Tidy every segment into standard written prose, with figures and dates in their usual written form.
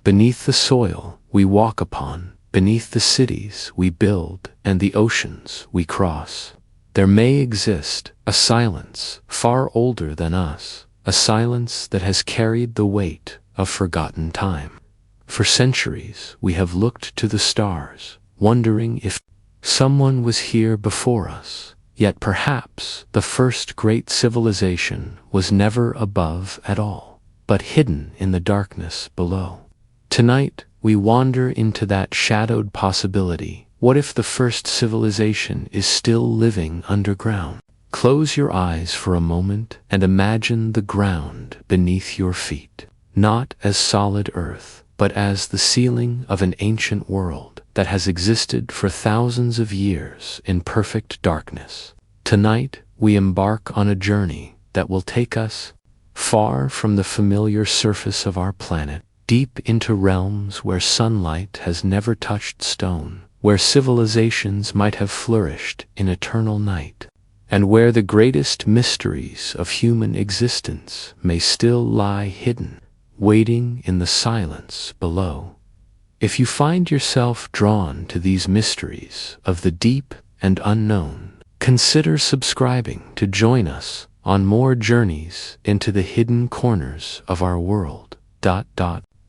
beneath the soil we walk upon, beneath the cities we build and the oceans we cross, there may exist a silence far older than us, a silence that has carried the weight of forgotten time. For centuries we have looked to the stars, wondering if someone was here before us, yet perhaps the first great civilization was never above at all, but hidden in the darkness below. Tonight, we wander into that shadowed possibility. What if the first civilization is still living underground? Close your eyes for a moment and imagine the ground beneath your feet, not as solid earth, but as the ceiling of an ancient world that has existed for thousands of years in perfect darkness. Tonight, we embark on a journey that will take us far from the familiar surface of our planet, deep into realms where sunlight has never touched stone, where civilizations might have flourished in eternal night, and where the greatest mysteries of human existence may still lie hidden, waiting in the silence below. If you find yourself drawn to these mysteries of the deep and unknown, consider subscribing to join us on more journeys into the hidden corners of our world.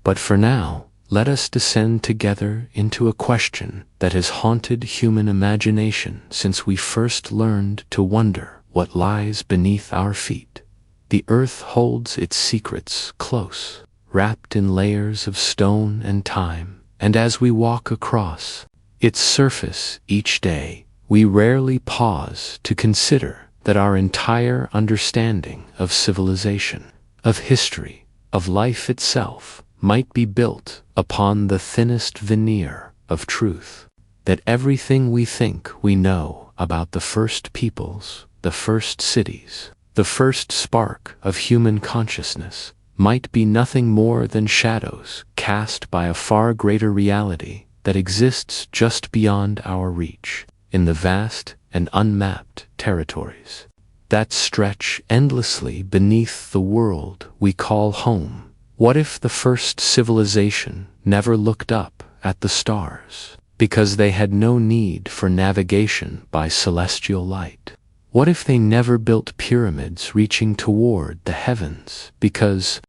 But for now, let us descend together into a question that has haunted human imagination since we first learned to wonder what lies beneath our feet. The earth holds its secrets close, wrapped in layers of stone and time, and as we walk across its surface each day, we rarely pause to consider that our entire understanding of civilization, of history, of life itself, might be built upon the thinnest veneer of truth, that everything we think we know about the first peoples, the first cities, the first spark of human consciousness, might be nothing more than shadows cast by a far greater reality that exists just beyond our reach, in the vast and unmapped territories that stretch endlessly beneath the world we call home. What if the first civilization never looked up at the stars, because they had no need for navigation by celestial light? What if they never built pyramids reaching toward the heavens, because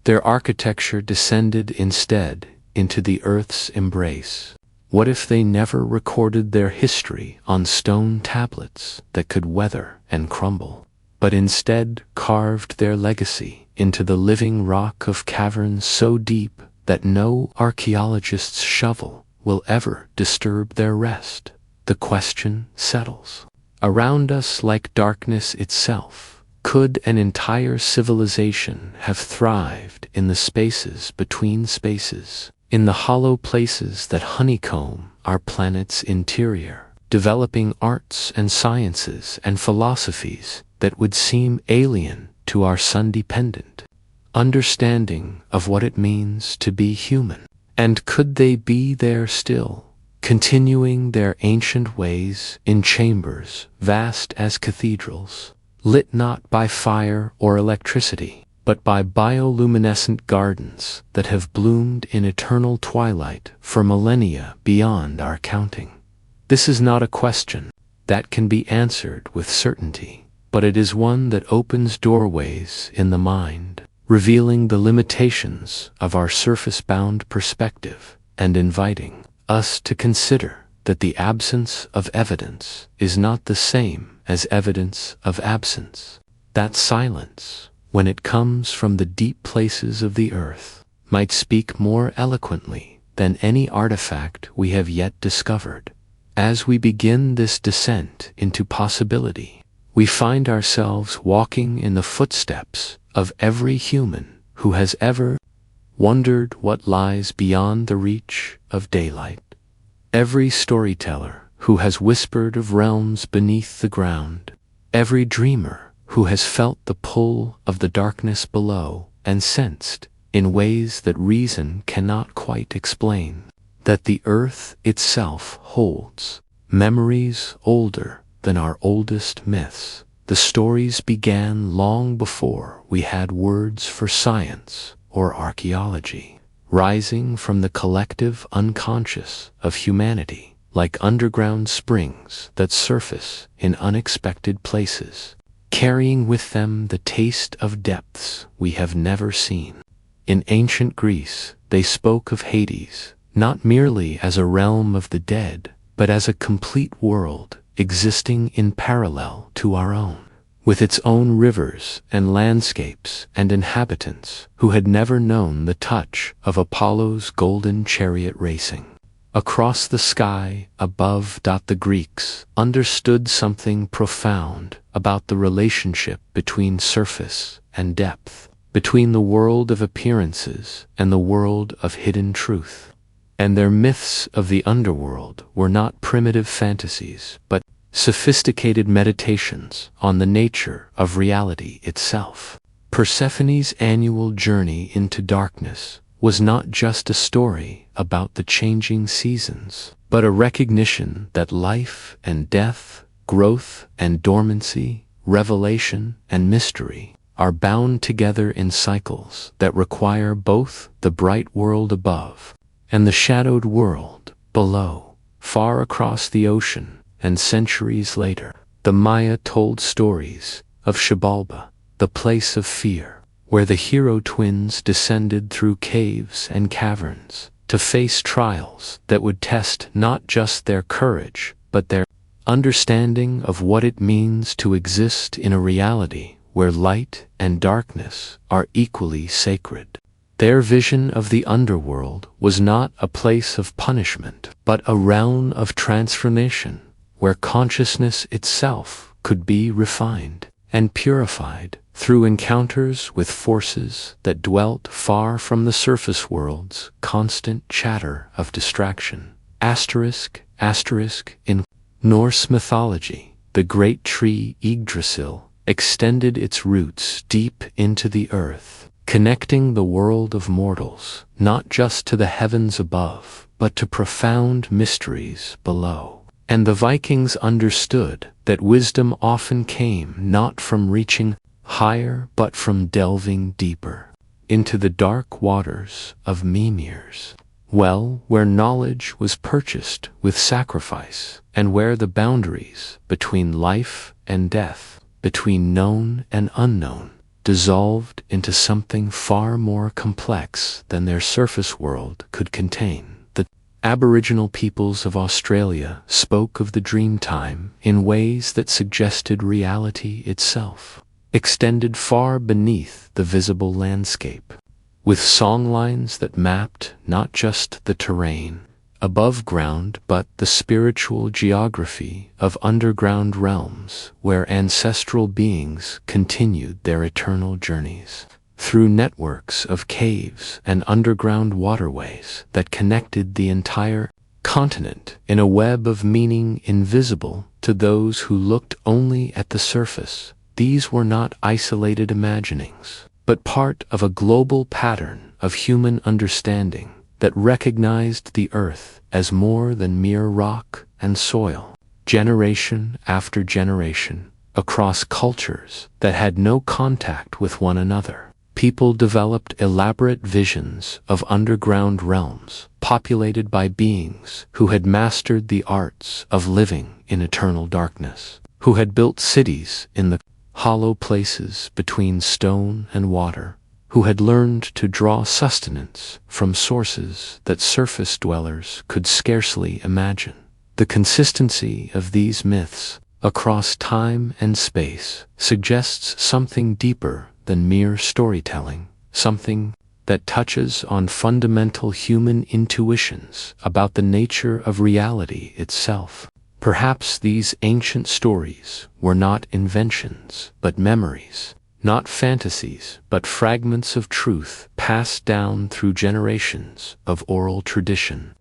their architecture descended instead into the earth's embrace? What if they never recorded their history on stone tablets that could weather and crumble, but instead carved their legacy into the living rock of caverns so deep that no archaeologist's shovel will ever disturb their rest? The question settles. Around us, like darkness itself, could an entire civilization have thrived in the spaces between spaces, in the hollow places that honeycomb our planet's interior, developing arts and sciences and philosophies that would seem alien to our sun-dependent understanding of what it means to be human? And could they be there still, continuing their ancient ways in chambers vast as cathedrals, lit not by fire or electricity, but by bioluminescent gardens that have bloomed in eternal twilight for millennia beyond our counting? This is not a question that can be answered with certainty, but it is one that opens doorways in the mind, revealing the limitations of our surface-bound perspective and inviting us to consider that the absence of evidence is not the same as evidence of absence. That silence, when it comes from the deep places of the earth, might speak more eloquently than any artifact we have yet discovered. As we begin this descent into possibility, we find ourselves walking in the footsteps of every human who has ever wondered what lies beyond the reach of daylight. Every storyteller who has whispered of realms beneath the ground, every dreamer who has felt the pull of the darkness below and sensed, in ways that reason cannot quite explain, that the earth itself holds memories older than our oldest myths. The stories began long before we had words for science or archaeology. rising from the collective unconscious of humanity, like underground springs that surface in unexpected places, carrying with them the taste of depths we have never seen. In ancient Greece, they spoke of Hades not merely as a realm of the dead, but as a complete world existing in parallel to our own, with its own rivers and landscapes and inhabitants who had never known the touch of Apollo's golden chariot racing. Across the sky above, the Greeks understood something profound about the relationship between surface and depth, between the world of appearances and the world of hidden truth. And their myths of the underworld were not primitive fantasies, but sophisticated meditations on the nature of reality itself. Persephone's annual journey into darkness was not just a story about the changing seasons, but a recognition that life and death, growth and dormancy, revelation and mystery are bound together in cycles that require both the bright world above and the shadowed world below. Far across the ocean and centuries later, the Maya told stories of Xibalba, the place of fear, where the hero twins descended through caves and caverns to face trials that would test not just their courage, but their understanding of what it means to exist in a reality where light and darkness are equally sacred. Their vision of the underworld was not a place of punishment, but a realm of transformation, where consciousness itself could be refined and purified through encounters with forces that dwelt far from the surface world's constant chatter of distraction. In Norse mythology, the great tree Yggdrasil extended its roots deep into the earth, connecting the world of mortals not just to the heavens above, but to profound mysteries below. And the Vikings understood that wisdom often came not from reaching higher, but from delving deeper into the dark waters of Mimir's well, where knowledge was purchased with sacrifice, and where the boundaries between life and death, between known and unknown, dissolved into something far more complex than their surface world could contain. The Aboriginal peoples of Australia spoke of the dreamtime in ways that suggested reality itself extended far beneath the visible landscape, with songlines that mapped not just the terrain above ground but the spiritual geography of underground realms where ancestral beings continued their eternal journeys through networks of caves and underground waterways that connected the entire continent in a web of meaning invisible to those who looked only at the surface. These were not isolated imaginings, but part of a global pattern of human understanding that recognized the earth as more than mere rock and soil. Generation after generation, across cultures that had no contact with one another, people developed elaborate visions of underground realms populated by beings who had mastered the arts of living in eternal darkness, who had built cities in the hollow places between stone and water, who had learned to draw sustenance from sources that surface dwellers could scarcely imagine. The consistency of these myths across time and space suggests something deeper than mere storytelling, something that touches on fundamental human intuitions about the nature of reality itself. Perhaps these ancient stories were not inventions, but memories, not fantasies, but fragments of truth passed down through generations of oral tradition,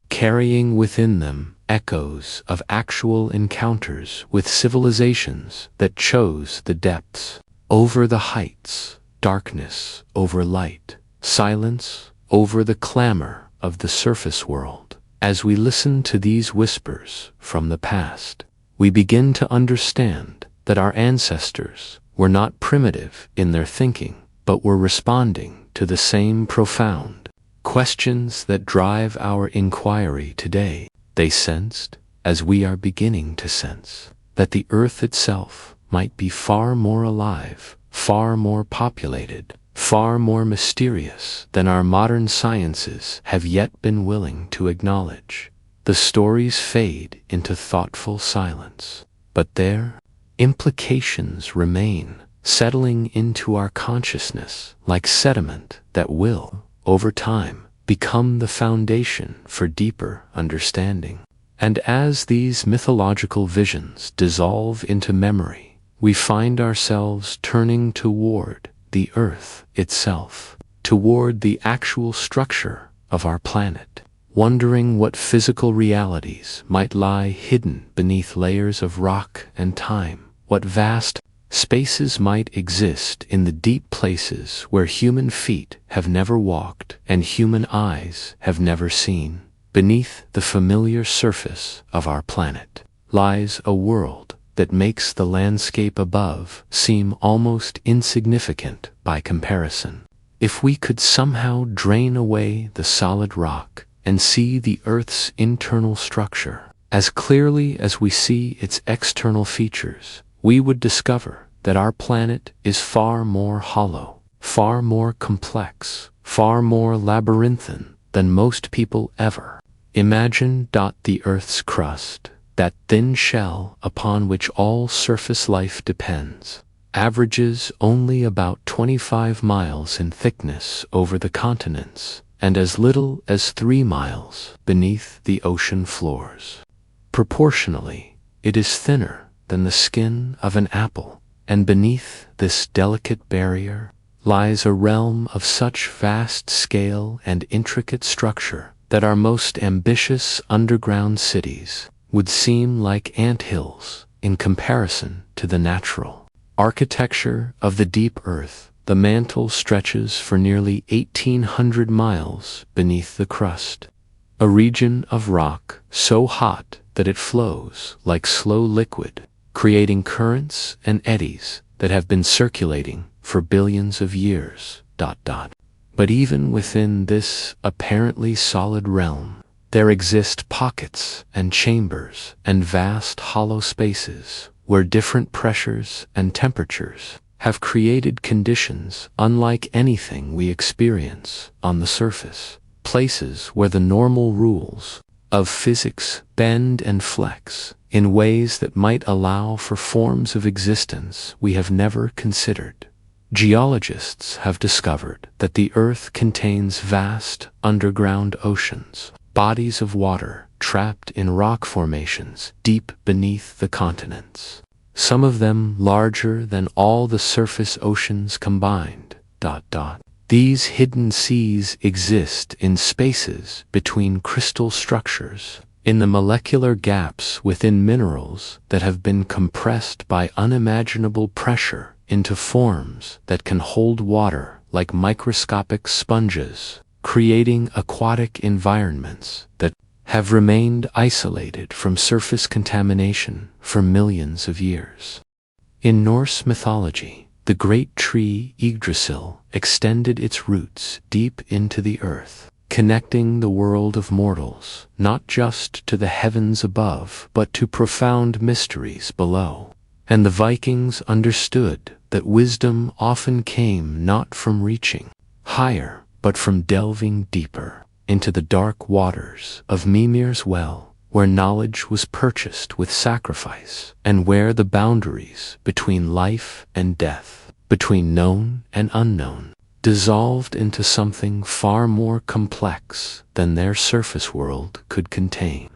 carrying within them echoes of actual encounters with civilizations that chose the depths over the heights, darkness over light, silence over the clamor of the surface world. As we listen to these whispers from the past, we begin to understand that our ancestors were not primitive in their thinking, but were responding to the same profound questions that drive our inquiry today. They sensed, as we are beginning to sense, that the earth itself might be far more alive, far more populated, far more mysterious than our modern sciences have yet been willing to acknowledge. The stories fade into thoughtful silence, but their implications remain, settling into our consciousness like sediment that will, over time, become the foundation for deeper understanding. And as these mythological visions dissolve into memory, we find ourselves turning toward the earth itself, toward the actual structure of our planet, wondering what physical realities might lie hidden beneath layers of rock and time, what vast spaces might exist in the deep places where human feet have never walked and human eyes have never seen. Beneath the familiar surface of our planet lies a world that makes the landscape above seem almost insignificant by comparison. If we could somehow drain away the solid rock and see the Earth's internal structure as clearly as we see its external features, we would discover that our planet is far more hollow, far more complex, far more labyrinthine than most people ever imagine. The Earth's crust, that thin shell upon which all surface life depends, averages only about 25 miles in thickness over the continents and as little as 3 miles beneath the ocean floors. Proportionally, it is thinner than the skin of an apple, and beneath this delicate barrier lies a realm of such vast scale and intricate structure that our most ambitious underground cities would seem like anthills in comparison to the natural architecture of the deep earth. The mantle stretches for nearly 1,800 miles beneath the crust, a region of rock so hot that it flows like slow liquid, creating currents and eddies that have been circulating for billions of years. But even within this apparently solid realm, there exist pockets and chambers and vast hollow spaces where different pressures and temperatures have created conditions unlike anything we experience on the surface, places where the normal rules of physics bend and flex in ways that might allow for forms of existence we have never considered. Geologists have discovered that the Earth contains vast underground oceans, bodies of water trapped in rock formations deep beneath the continents, some of them larger than all the surface oceans combined. These hidden seas exist in spaces between crystal structures, in the molecular gaps within minerals that have been compressed by unimaginable pressure into forms that can hold water like microscopic sponges, creating aquatic environments that have remained isolated from surface contamination for millions of years. In Norse mythology, the great tree Yggdrasil extended its roots deep into the earth, connecting the world of mortals not just to the heavens above but to profound mysteries below. And the Vikings understood that wisdom often came not from reaching higher but from delving deeper into the dark waters of Mimir's well, where knowledge was purchased with sacrifice, and where the boundaries between life and death, between known and unknown, dissolved into something far more complex than their surface world could contain.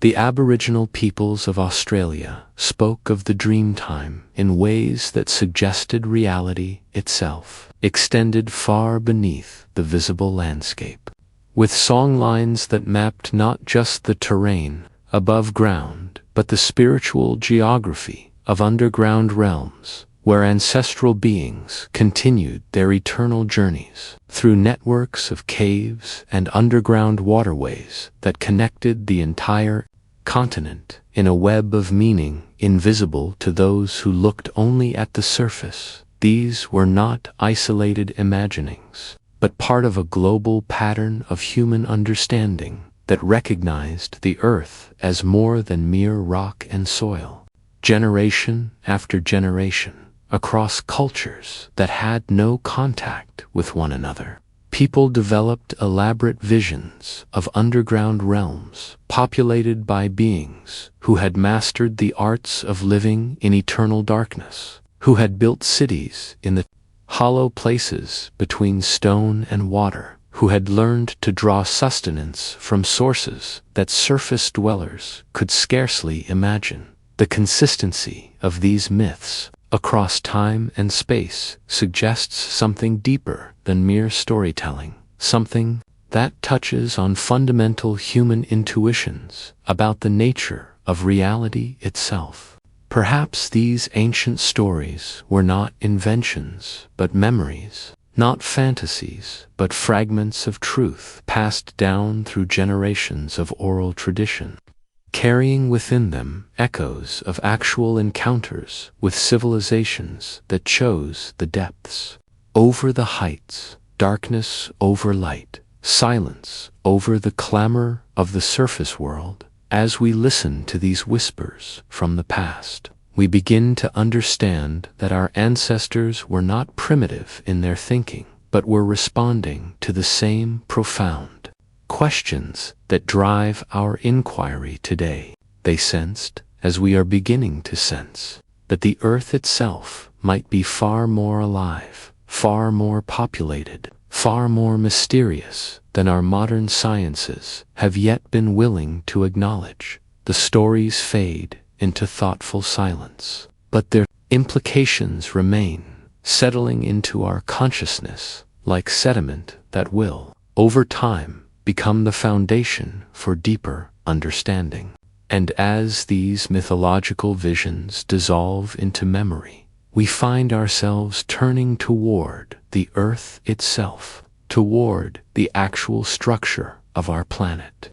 The Aboriginal peoples of Australia spoke of the dreamtime in ways that suggested reality itself extended far beneath the visible landscape, with songlines that mapped not just the terrain above ground, but the spiritual geography of underground realms, where ancestral beings continued their eternal journeys through networks of caves and underground waterways that connected the entire continent in a web of meaning invisible to those who looked only at the surface. These were not isolated imaginings. but part of a global pattern of human understanding that recognized the earth as more than mere rock and soil. Generation after generation, across cultures that had no contact with one another, people developed elaborate visions of underground realms populated by beings who had mastered the arts of living in eternal darkness, who had built cities in the hollow places between stone and water, who had learned to draw sustenance from sources that surface dwellers could scarcely imagine. The consistency of these myths across time and space suggests something deeper than mere storytelling, something that touches on fundamental human intuitions about the nature of reality itself. Perhaps these ancient stories were not inventions, but memories, not fantasies, but fragments of truth passed down through generations of oral tradition, carrying within them echoes of actual encounters with civilizations that chose the depths over the heights, darkness over light, silence over the clamor of the surface world. As we listen to these whispers from the past, we begin to understand that our ancestors were not primitive in their thinking, but were responding to the same profound questions that drive our inquiry today. They sensed, as we are beginning to sense, that the earth itself might be far more alive, far more populated, far more mysterious than our modern sciences have yet been willing to acknowledge. The stories fade into thoughtful silence, but their implications remain, settling into our consciousness like sediment that will, over time, become the foundation for deeper understanding. And as these mythological visions dissolve into memory, we find ourselves turning toward the earth itself, toward the actual structure of our planet,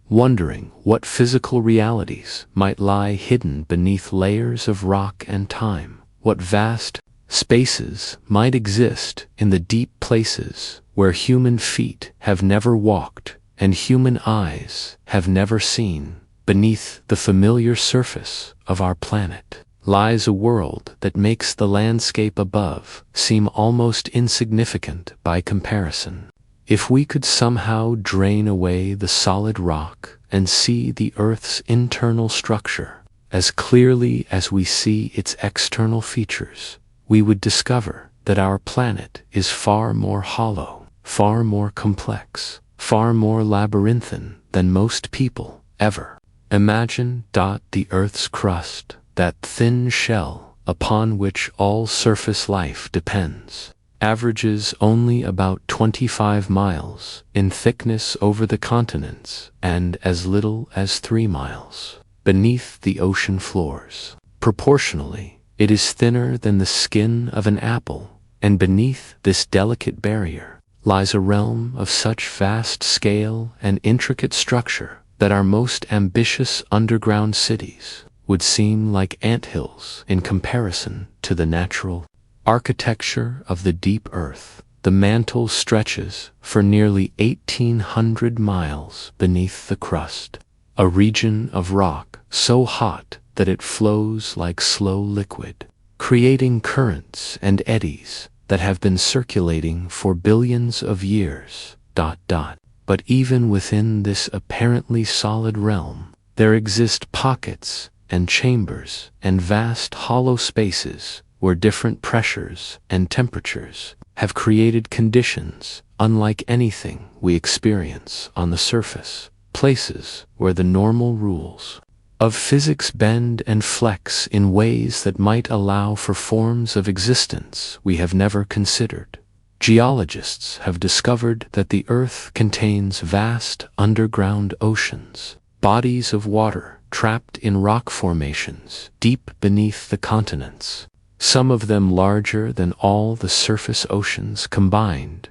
wondering what physical realities might lie hidden beneath layers of rock and time, what vast spaces might exist in the deep places where human feet have never walked and human eyes have never seen. Beneath the familiar surface of our planet lies a world that makes the landscape above seem almost insignificant by comparison. If we could somehow drain away the solid rock and see the Earth's internal structure as clearly as we see its external features, we would discover that our planet is far more hollow, far more complex, far more labyrinthine than most people ever imagine. The Earth's crust, that thin shell upon which all surface life depends, averages only about 25 miles in thickness over the continents and as little as 3 miles beneath the ocean floors. Proportionally, it is thinner than the skin of an apple, and beneath this delicate barrier lies a realm of such vast scale and intricate structure that our most ambitious underground cities would seem like anthills in comparison to the natural architecture of the deep earth. The mantle stretches for nearly 1,800 miles beneath the crust, a region of rock so hot that it flows like slow liquid, creating currents and eddies that have been circulating for billions of years. But even within this apparently solid realm, there exist pockets and chambers and vast hollow spaces where different pressures and temperatures have created conditions unlike anything we experience on the surface, places where the normal rules of physics bend and flex in ways that might allow for forms of existence we have never considered. Geologists have discovered that the Earth contains vast underground oceans, bodies of water trapped in rock formations deep beneath the continents, some of them larger than all the surface oceans combined.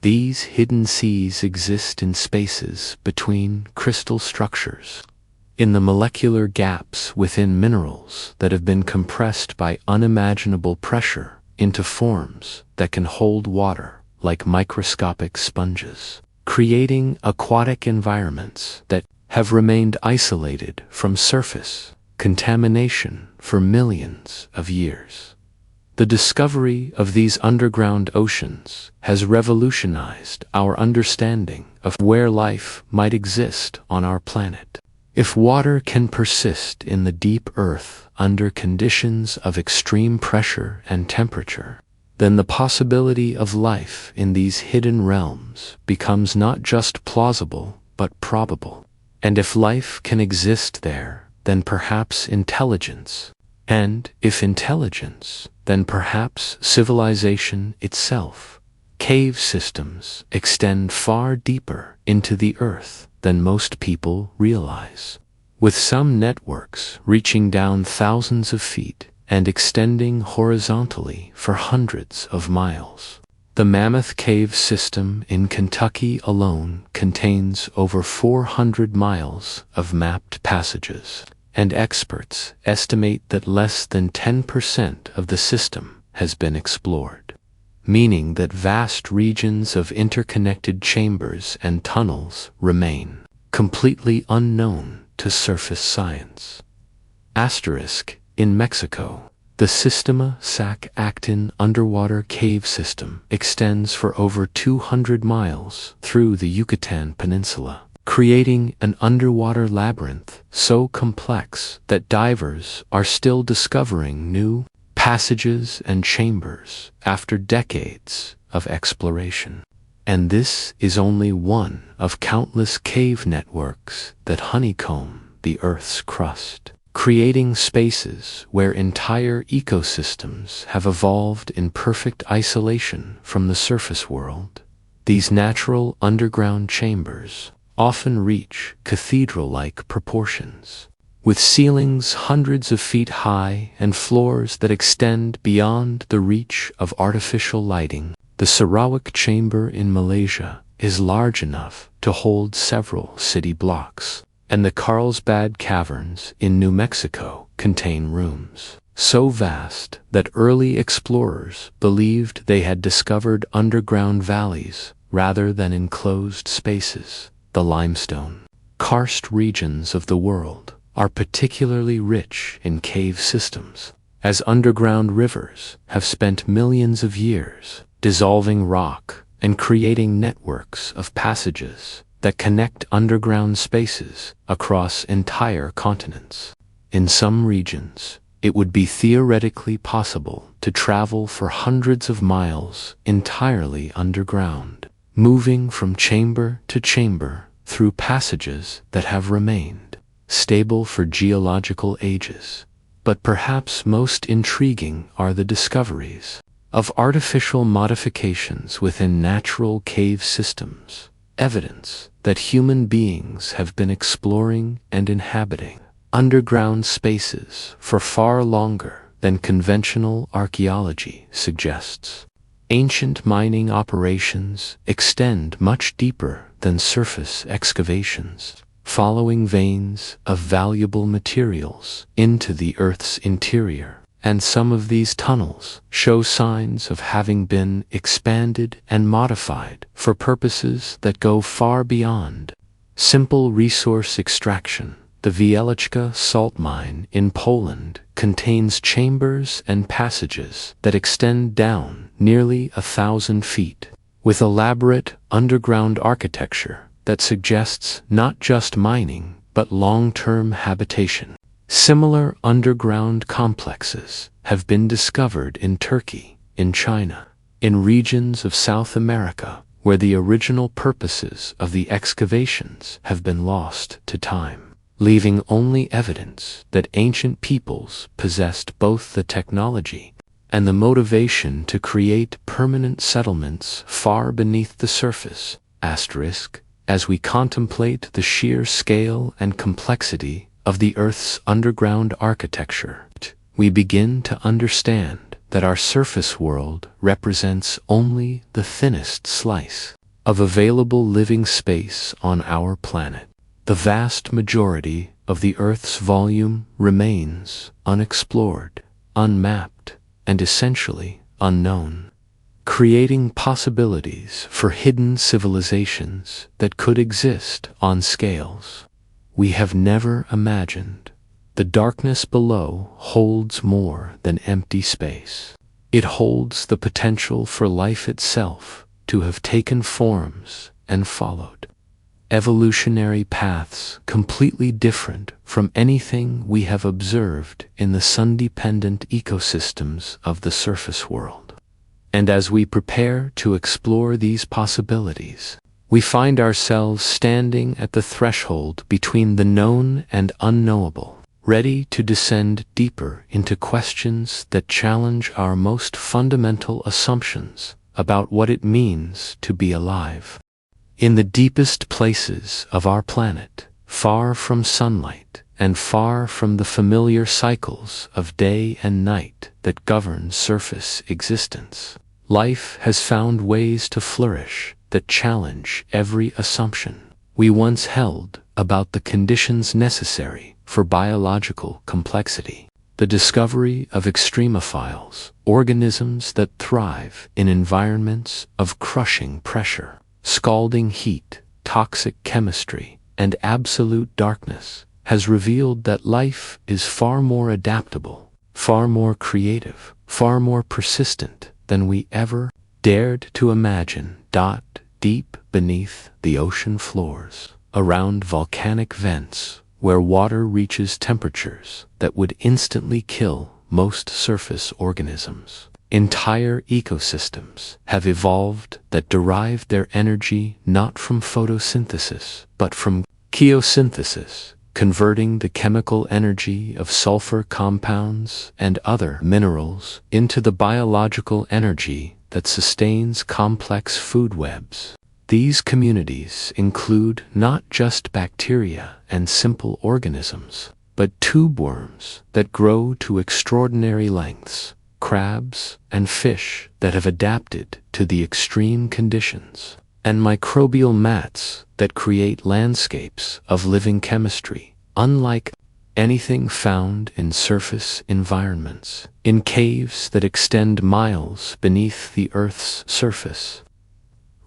These hidden seas exist in spaces between crystal structures, in the molecular gaps within minerals that have been compressed by unimaginable pressure into forms that can hold water like microscopic sponges, creating aquatic environments that have remained isolated from surface contamination for millions of years. The discovery of these underground oceans has revolutionized our understanding of where life might exist on our planet. If water can persist in the deep earth under conditions of extreme pressure and temperature, then the possibility of life in these hidden realms becomes not just plausible but probable. And if life can exist there, then perhaps intelligence. And if intelligence, then perhaps civilization itself. Cave systems extend far deeper into the earth than most people realize, with some networks reaching down thousands of feet and extending horizontally for hundreds of miles. The Mammoth Cave system in Kentucky alone contains over 400 miles of mapped passages, and experts estimate that less than 10% of the system has been explored, meaning that vast regions of interconnected chambers and tunnels remain completely unknown to surface science. Asterisk, in Mexico, the Sistema Sac-Actin underwater cave system extends for over 200 miles through the Yucatan Peninsula, creating an underwater labyrinth so complex that divers are still discovering new passages and chambers after decades of exploration. And this is only one of countless cave networks that honeycomb the Earth's crust, creating spaces where entire ecosystems have evolved in perfect isolation from the surface world. These natural underground chambers often reach cathedral-like proportions, with ceilings hundreds of feet high and floors that extend beyond the reach of artificial lighting. The Sarawak Chamber in Malaysia is large enough to hold several city blocks, and the Carlsbad Caverns in New Mexico contain rooms so vast that early explorers believed they had discovered underground valleys rather than enclosed spaces. The limestone karst regions of the world are particularly rich in cave systems, as underground rivers have spent millions of years dissolving rock and creating networks of passages that connect underground spaces across entire continents. In some regions, it would be theoretically possible to travel for hundreds of miles entirely underground, moving from chamber to chamber through passages that have remained stable for geological ages. But perhaps most intriguing are the discoveries of artificial modifications within natural cave systems, evidence that human beings have been exploring and inhabiting underground spaces for far longer than conventional archaeology suggests. Ancient mining operations extend much deeper than surface excavations, following veins of valuable materials into the Earth's interior, and some of these tunnels show signs of having been expanded and modified for purposes that go far beyond simple resource extraction. The Wieliczka salt mine in Poland contains chambers and passages that extend down nearly 1,000 feet, with elaborate underground architecture that suggests not just mining but long-term habitation. Similar underground complexes have been discovered in Turkey, in China, in regions of South America where the original purposes of the excavations have been lost to time, leaving only evidence that ancient peoples possessed both the technology and the motivation to create permanent settlements far beneath the surface. Asterisk, as we contemplate the sheer scale and complexity of the Earth's underground architecture, we begin to understand that our surface world represents only the thinnest slice of available living space on our planet. The vast majority of the Earth's volume remains unexplored, unmapped, and essentially unknown. creating possibilities for hidden civilizations that could exist on scales we have never imagined. The darkness below holds more than empty space. It holds the potential for life itself to have taken forms and followed evolutionary paths completely different from anything we have observed in the sun-dependent ecosystems of the surface world. And as we prepare to explore these possibilities, we find ourselves standing at the threshold between the known and unknowable, ready to descend deeper into questions that challenge our most fundamental assumptions about what it means to be alive. In the deepest places of our planet, far from sunlight and far from the familiar cycles of day and night that govern surface existence, life has found ways to flourish that challenge every assumption we once held about the conditions necessary for biological complexity. The discovery of extremophiles, organisms that thrive in environments of crushing pressure, scalding heat, toxic chemistry, and absolute darkness, has revealed that life is far more adaptable, far more creative, far more persistent than we ever dared to imagine. Deep beneath the ocean floors, around volcanic vents, where water reaches temperatures that would instantly kill most surface organisms, entire ecosystems have evolved that derive their energy not from photosynthesis, but from chemosynthesis, converting the chemical energy of sulfur compounds and other minerals into the biological energy that sustains complex food webs. These communities include not just bacteria and simple organisms, but tube worms that grow to extraordinary lengths, crabs and fish that have adapted to the extreme conditions, and microbial mats that create landscapes of living chemistry, unlike anything found in surface environments, in caves that extend miles beneath the Earth's surface.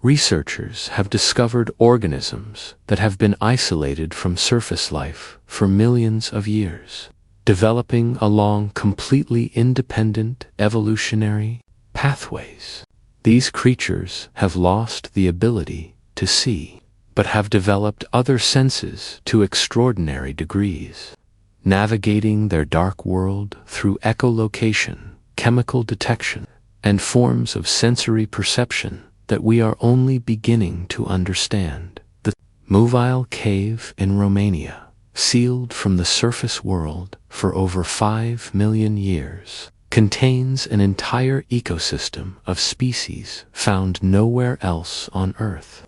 Researchers have discovered organisms that have been isolated from surface life for millions of years, developing along completely independent evolutionary pathways. These creatures have lost the ability to see, but have developed other senses to extraordinary degrees, navigating their dark world through echolocation, chemical detection, and forms of sensory perception that we are only beginning to understand. The Movile Cave in Romania, sealed from the surface world for over 5 million years, contains an entire ecosystem of species found nowhere else on Earth.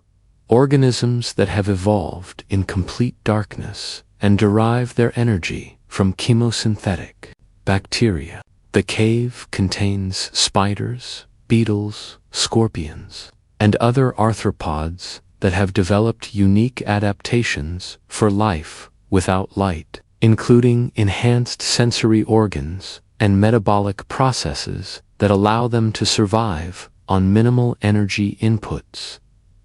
Organisms that have evolved in complete darkness and derive their energy from chemosynthetic bacteria. The cave contains spiders, beetles, scorpions, and other arthropods that have developed unique adaptations for life without light, including enhanced sensory organs and metabolic processes that allow them to survive on minimal energy inputs.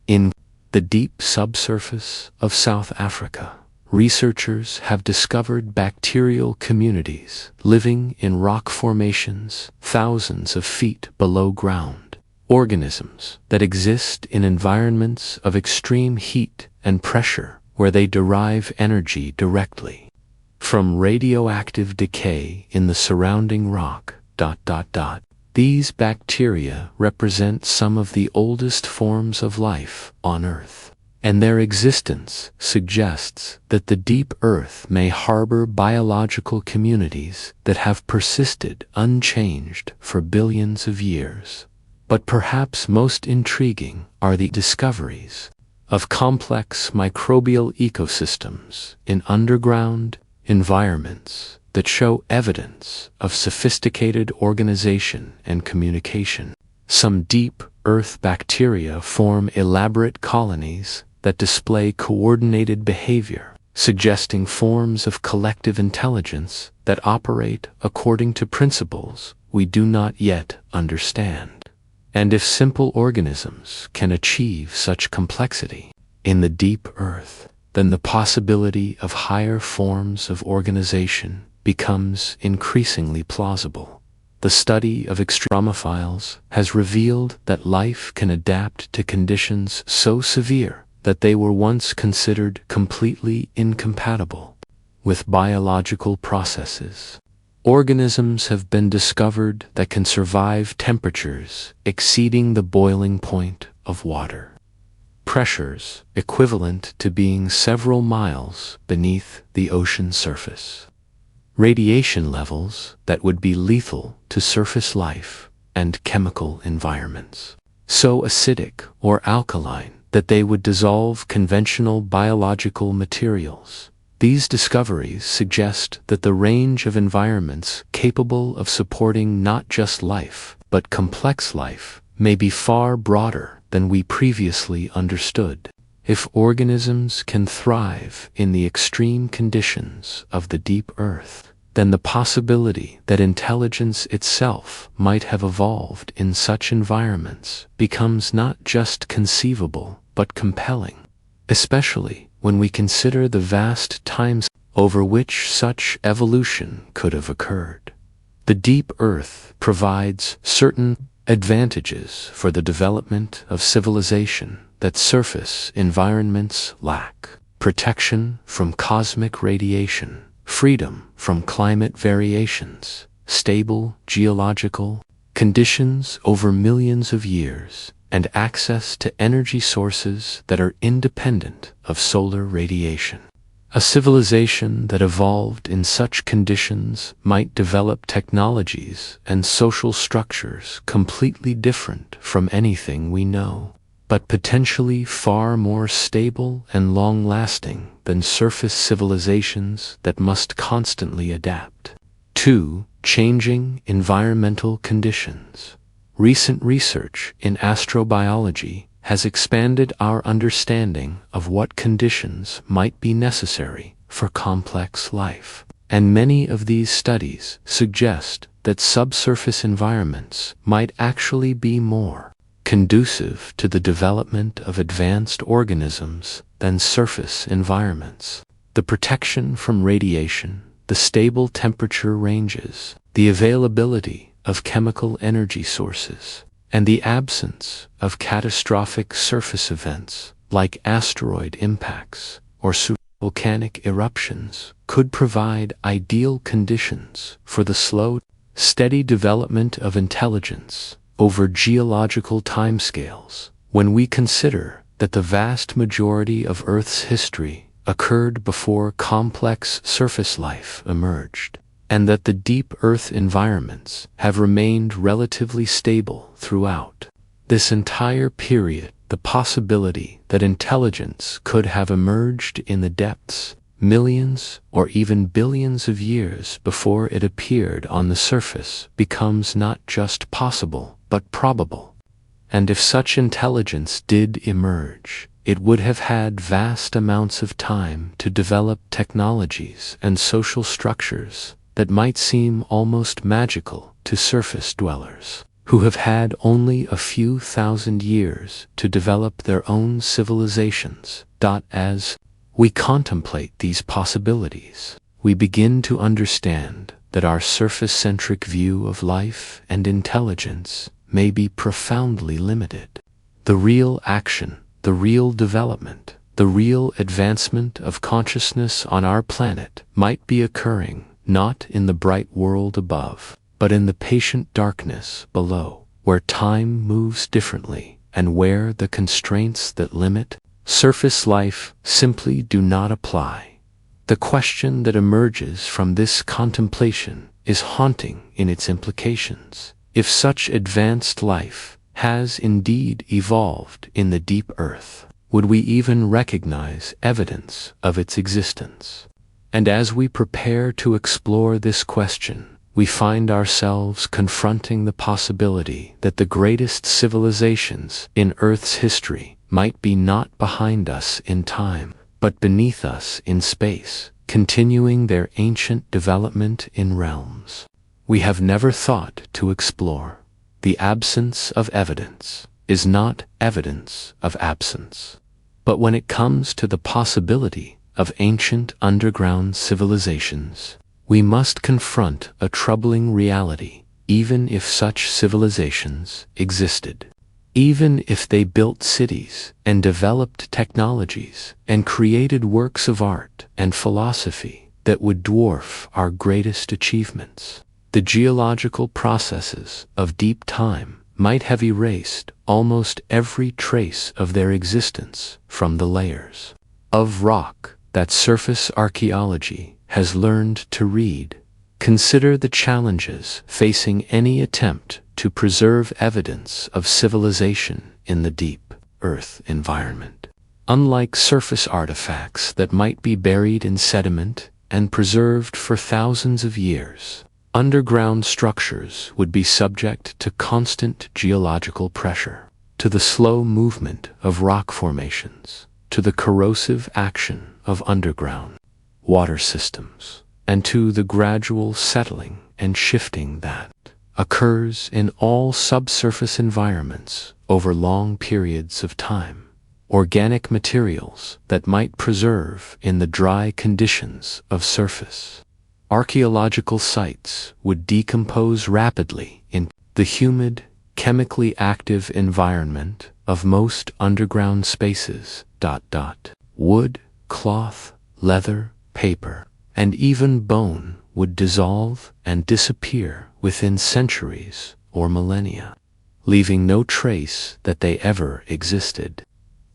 In the deep subsurface of South Africa, researchers have discovered bacterial communities living in rock formations thousands of feet below ground, organisms that exist in environments of extreme heat and pressure where they derive energy directly from radioactive decay in the surrounding rock. These bacteria represent some of the oldest forms of life on Earth, and their existence suggests that the deep Earth may harbor biological communities that have persisted unchanged for billions of years. But perhaps most intriguing are the discoveries of complex microbial ecosystems in underground environments that show evidence of sophisticated organization and communication. Some deep Earth bacteria form elaborate colonies that display coordinated behavior, suggesting forms of collective intelligence that operate according to principles we do not yet understand. And if simple organisms can achieve such complexity in the deep earth, then the possibility of higher forms of organization becomes increasingly plausible. The study of extremophiles has revealed that life can adapt to conditions so severe that they were once considered completely incompatible with biological processes. Organisms have been discovered that can survive temperatures exceeding the boiling point of water, pressures equivalent to being several miles beneath the ocean surface, radiation levels that would be lethal to surface life, and chemical environments so acidic or alkaline that they would dissolve conventional biological materials. These discoveries suggest that the range of environments capable of supporting not just life, but complex life, may be far broader than we previously understood. If organisms can thrive in the extreme conditions of the deep earth, then the possibility that intelligence itself might have evolved in such environments becomes not just conceivable, but compelling, especially when we consider the vast times over which such evolution could have occurred. The deep earth provides certain advantages for the development of civilization that surface environments lack: protection from cosmic radiation, freedom from climate variations, stable geological conditions over millions of years, and access to energy sources that are independent of solar radiation. A civilization that evolved in such conditions might develop technologies and social structures completely different from anything we know, but potentially far more stable and long-lasting than surface civilizations that must constantly adapt to changing environmental conditions. Recent research in astrobiology has expanded our understanding of what conditions might be necessary for complex life, and many of these studies suggest that subsurface environments might actually be more conducive to the development of advanced organisms than surface environments. The protection from radiation, the stable temperature ranges, the availability of chemical energy sources, and the absence of catastrophic surface events like asteroid impacts or volcanic eruptions could provide ideal conditions for the slow, steady development of intelligence over geological timescales. When we consider that the vast majority of Earth's history occurred before complex surface life emerged, and that the deep Earth environments have remained relatively stable throughout this entire period, the possibility that intelligence could have emerged in the depths millions or even billions of years before it appeared on the surface becomes not just possible, but probable. And if such intelligence did emerge, it would have had vast amounts of time to develop technologies and social structures that might seem almost magical to surface dwellers, who have had only a few thousand years to develop their own civilizations. As we contemplate these possibilities, we begin to understand that our surface-centric view of life and intelligence may be profoundly limited. The real action, the real development, the real advancement of consciousness on our planet might be occurring not in the bright world above, but in the patient darkness below, where time moves differently and where the constraints that limit surface life simply do not apply. The question that emerges from this contemplation is haunting in its implications. If such advanced life has indeed evolved in the deep earth, would we even recognize evidence of its existence? And as we prepare to explore this question, we find ourselves confronting the possibility that the greatest civilizations in Earth's history might be not behind us in time, but beneath us in space, continuing their ancient development in realms we have never thought to explore. The absence of evidence is not evidence of absence. But when it comes to the possibility of ancient underground civilizations, we must confront a troubling reality, even if such civilizations existed. Even if they built cities and developed technologies and created works of art and philosophy that would dwarf our greatest achievements, the geological processes of deep time might have erased almost every trace of their existence from the layers of rock that surface archaeology has learned to read. Consider the challenges facing any attempt to preserve evidence of civilization in the deep Earth environment. Unlike surface artifacts that might be buried in sediment and preserved for thousands of years, underground structures would be subject to constant geological pressure, to the slow movement of rock formations, to the corrosive action of underground water systems, and to the gradual settling and shifting that occurs in all subsurface environments over long periods of time. Organic materials that might preserve in the dry conditions of surface. Archaeological sites would decompose rapidly in the humid, chemically active environment of most underground spaces. Wood, cloth, leather, paper, and even bone would dissolve and disappear within centuries or millennia, leaving no trace that they ever existed.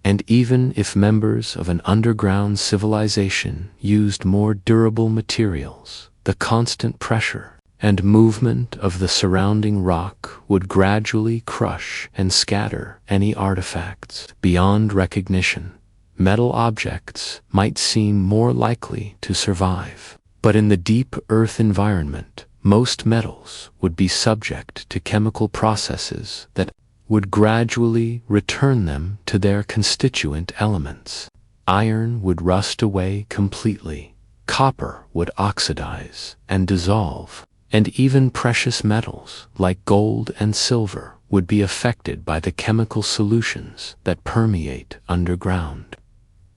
And even if members of an underground civilization used more durable materials, the constant pressure and movement of the surrounding rock would gradually crush and scatter any artifacts beyond recognition. Metal objects might seem more likely to survive, but in the deep Earth environment, most metals would be subject to chemical processes that would gradually return them to their constituent elements. Iron would rust away completely, copper would oxidize and dissolve, and even precious metals like gold and silver would be affected by the chemical solutions that permeate underground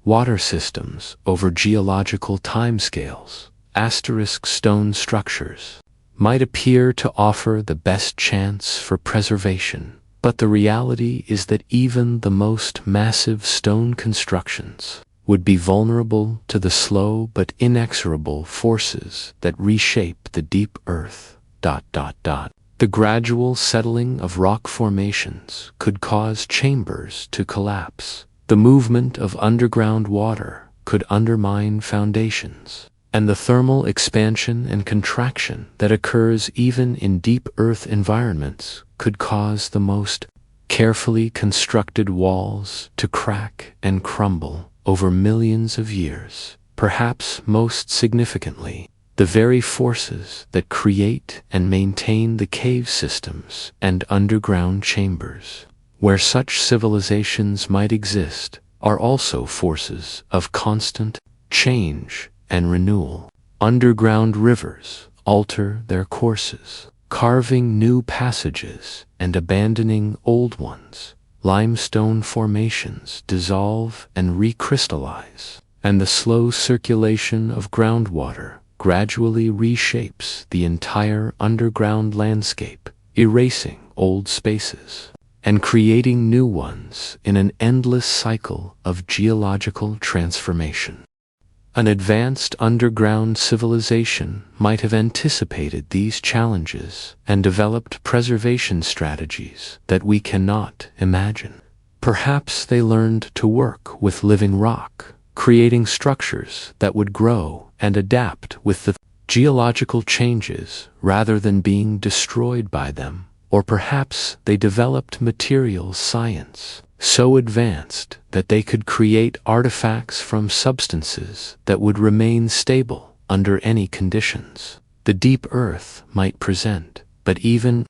water systems over geological timescales. Asterisk stone structures might appear to offer the best chance for preservation, but the reality is that even the most massive stone constructions would be vulnerable to the slow but inexorable forces that reshape the deep Earth. The gradual settling of rock formations could cause chambers to collapse. The movement of underground water could undermine foundations, and the thermal expansion and contraction that occurs even in deep Earth environments could cause the most carefully constructed walls to crack and crumble over millions of years. Perhaps most significantly, the very forces that create and maintain the cave systems and underground chambers where such civilizations might exist are also forces of constant change and renewal. Underground rivers alter their courses, carving new passages and abandoning old ones. Limestone formations dissolve and recrystallize, and the slow circulation of groundwater gradually reshapes the entire underground landscape, erasing old spaces and creating new ones in an endless cycle of geological transformation. An advanced underground civilization might have anticipated these challenges and developed preservation strategies that we cannot imagine. Perhaps they learned to work with living rock, creating structures that would grow and adapt with the geological changes rather than being destroyed by them. Or perhaps they developed materials science so advanced that they could create artifacts from substances that would remain stable under any conditions the deep Earth might present. But even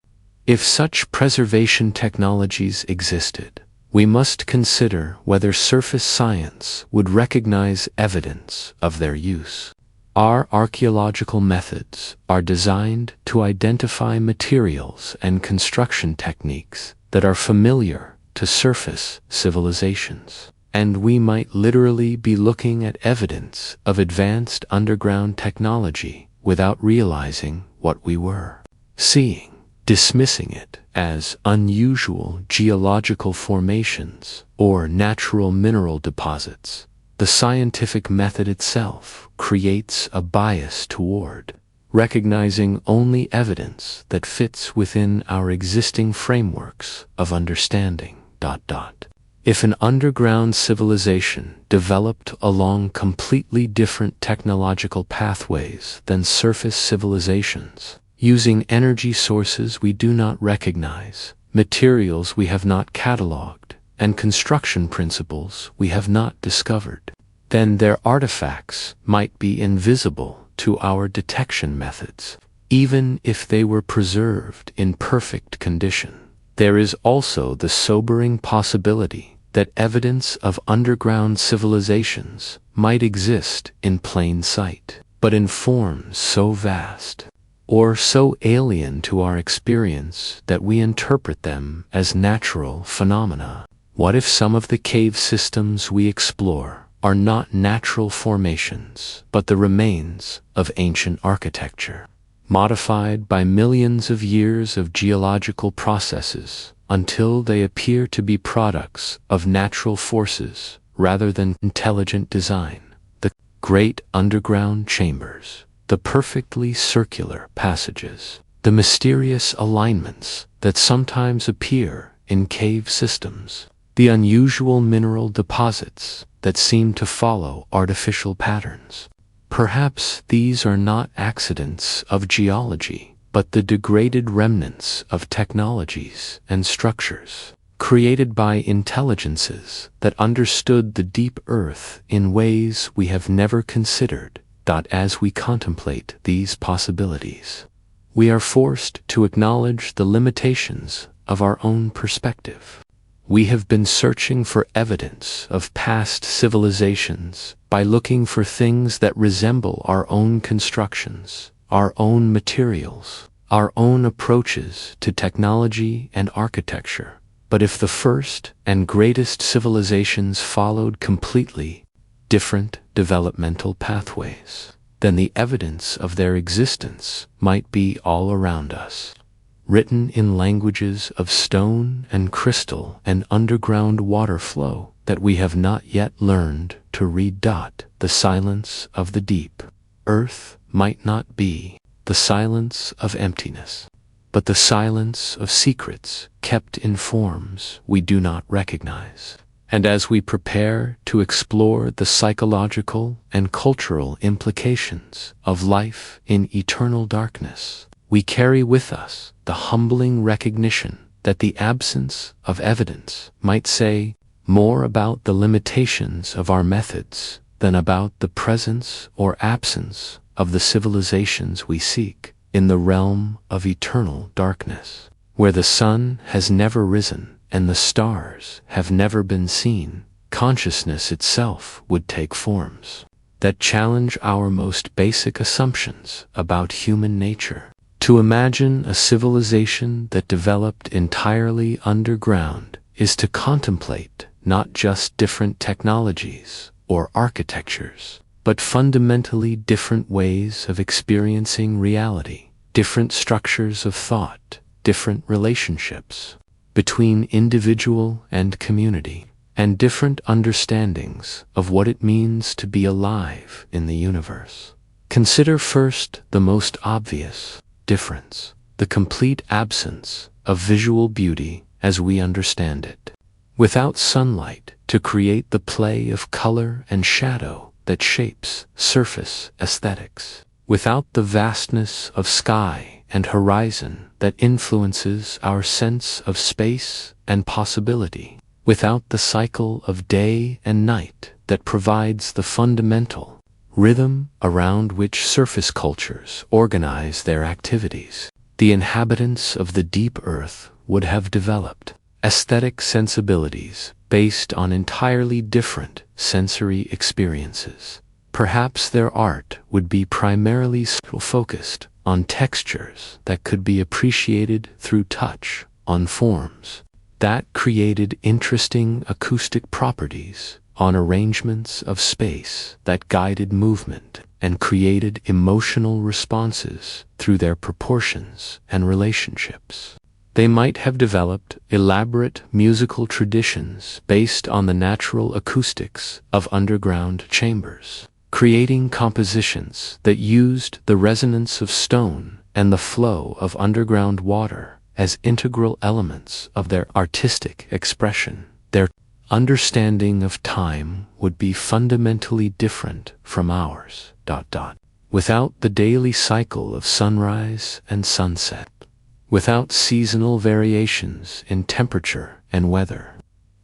if such preservation technologies existed, we must consider whether surface science would recognize evidence of their use. Our archaeological methods are designed to identify materials and construction techniques that are familiar to surface civilizations. And we might literally be looking at evidence of advanced underground technology without realizing what we were seeing, dismissing it as unusual geological formations or natural mineral deposits. The scientific method itself creates a bias toward recognizing only evidence that fits within our existing frameworks of understanding. If an underground civilization developed along completely different technological pathways than surface civilizations, using energy sources we do not recognize, materials we have not cataloged, and construction principles we have not discovered, then their artifacts might be invisible to our detection methods, even if they were preserved in perfect condition. There is also the sobering possibility that evidence of underground civilizations might exist in plain sight, but in forms so vast or so alien to our experience that we interpret them as natural phenomena. What if some of the cave systems we explore are not natural formations, but the remains of ancient architecture, modified by millions of years of geological processes until they appear to be products of natural forces rather than intelligent design? The great underground chambers, the perfectly circular passages, the mysterious alignments that sometimes appear in cave systems, the unusual mineral deposits that seem to follow artificial patterns. Perhaps these are not accidents of geology, but the degraded remnants of technologies and structures created by intelligences that understood the deep earth in ways we have never considered. As we contemplate these possibilities, we are forced to acknowledge the limitations of our own perspective. We have been searching for evidence of past civilizations by looking for things that resemble our own constructions, our own materials, our own approaches to technology and architecture. But if the first and greatest civilizations followed completely different developmental pathways, then the evidence of their existence might be all around us, written in languages of stone and crystal and underground water flow that we have not yet learned to read. The silence of the deep earth might not be the silence of emptiness, but the silence of secrets kept in forms we do not recognize. And as we prepare to explore the psychological and cultural implications of life in eternal darkness, we carry with us the humbling recognition that the absence of evidence might say more about the limitations of our methods than about the presence or absence of the civilizations we seek. In the realm of eternal darkness, where the sun has never risen and the stars have never been seen, consciousness itself would take forms that challenge our most basic assumptions about human nature. To imagine a civilization that developed entirely underground is to contemplate not just different technologies or architectures, but fundamentally different ways of experiencing reality, different structures of thought, different relationships between individual and community, and different understandings of what it means to be alive in the universe. Consider first the most obvious difference, the complete absence of visual beauty as we understand it. Without sunlight to create the play of color and shadow that shapes surface aesthetics, without the vastness of sky and horizon that influences our sense of space and possibility, without the cycle of day and night that provides the fundamental rhythm around which surface cultures organize their activities, the inhabitants of the deep earth would have developed aesthetic sensibilities based on entirely different sensory experiences. Perhaps their art would be primarily focused on textures that could be appreciated through touch, on forms that created interesting acoustic properties, on arrangements of space that guided movement and created emotional responses through their proportions and relationships. They might have developed elaborate musical traditions based on the natural acoustics of underground chambers, creating compositions that used the resonance of stone and the flow of underground water as integral elements of their artistic expression. Their understanding of time would be fundamentally different from ours. Without the daily cycle of sunrise and sunset, without seasonal variations in temperature and weather,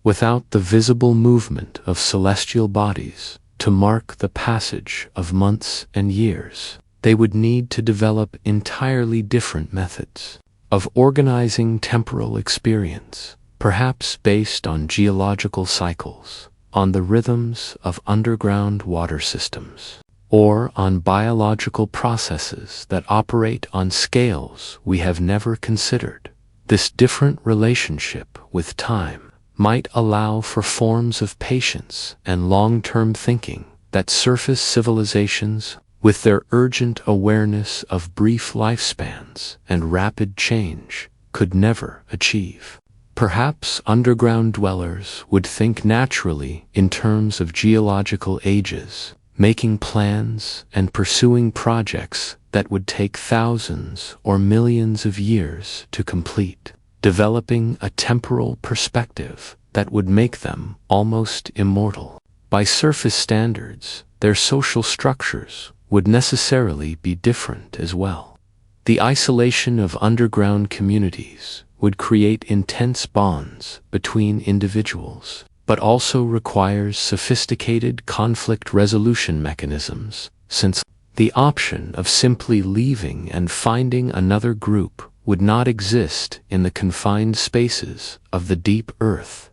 without the visible movement of celestial bodies to mark the passage of months and years, they would need to develop entirely different methods of organizing temporal experience, perhaps based on geological cycles, on the rhythms of underground water systems, or on biological processes that operate on scales we have never considered. This different relationship with time might allow for forms of patience and long-term thinking that surface civilizations, with their urgent awareness of brief lifespans and rapid change, could never achieve. Perhaps underground dwellers would think naturally in terms of geological ages, making plans and pursuing projects that would take thousands or millions of years to complete, developing a temporal perspective that would make them almost immortal. By surface standards, their social structures would necessarily be different as well. The isolation of underground communities would create intense bonds between individuals, but also requires sophisticated conflict resolution mechanisms, since the option of simply leaving and finding another group would not exist in the confined spaces of the deep earth.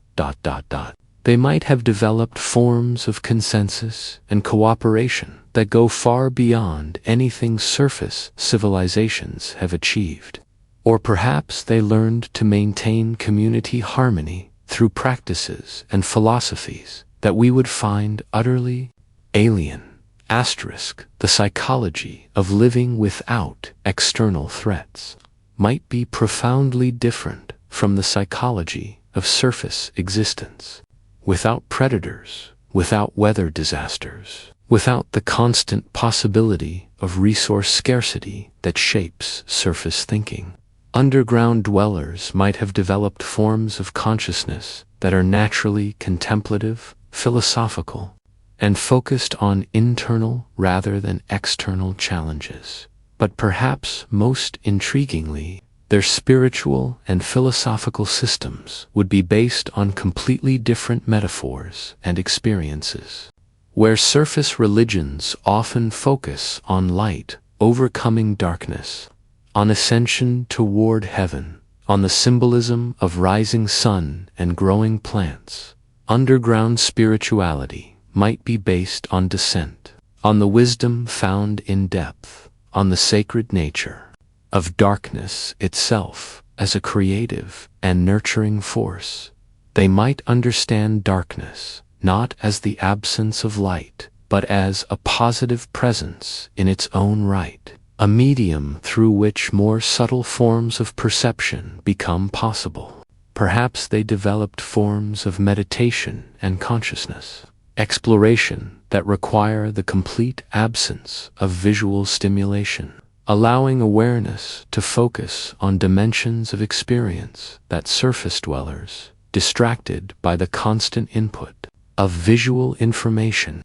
They might have developed forms of consensus and cooperation that go far beyond anything surface civilizations have achieved. Or perhaps they learned to maintain community harmony through practices and philosophies that we would find utterly alien. The psychology of living without external threats might be profoundly different from the psychology of surface existence. Without predators, without weather disasters, without the constant possibility of resource scarcity that shapes surface thinking, underground dwellers might have developed forms of consciousness that are naturally contemplative, philosophical, and focused on internal rather than external challenges. But perhaps most intriguingly, their spiritual and philosophical systems would be based on completely different metaphors and experiences. Where surface religions often focus on light overcoming darkness, on ascension toward heaven, on the symbolism of rising sun and growing plants, underground spirituality might be based on descent, on the wisdom found in depth, on the sacred nature of darkness itself as a creative and nurturing force. They might understand darkness not as the absence of light, but as a positive presence in its own right, a medium through which more subtle forms of perception become possible. Perhaps they developed forms of meditation and consciousness exploration that require the complete absence of visual stimulation, allowing awareness to focus on dimensions of experience that surface dwellers, distracted by the constant input of visual information,